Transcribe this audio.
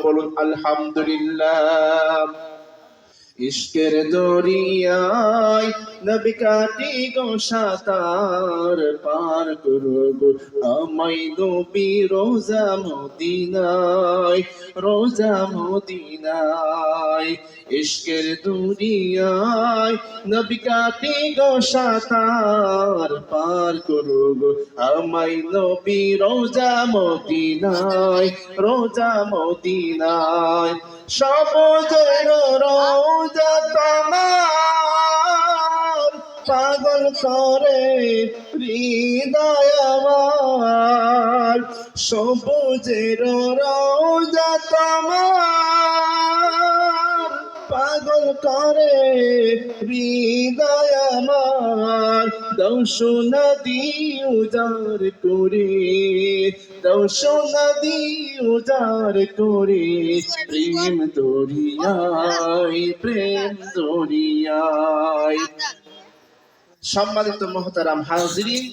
বলুন আলহামদুলিল্লাহ। ইশকের দরিয়ায় নবী কাটি গো সাতার পার করো গো আমায় নবী রোজা মদিনায়, রোজা মদিনায়। ইশকের দরিয়ায় নবী কাটি গো সাতার পার করো গো আমায় নবী রোজা মদিনায়, রোজা মদিনায়। সবুজের রোজা তোমার পাগল করে হৃদয় আমার, সবুজের রোজা তোমার পাগল করে হৃদয় আমার। দর্শন নদী উজাড় করে, দর্শন নদী উজাড় করে প্রেম দরিয়ায়, প্রেম দরিয়ায়। সম্মানিত মোহতারাম হাজিরিন,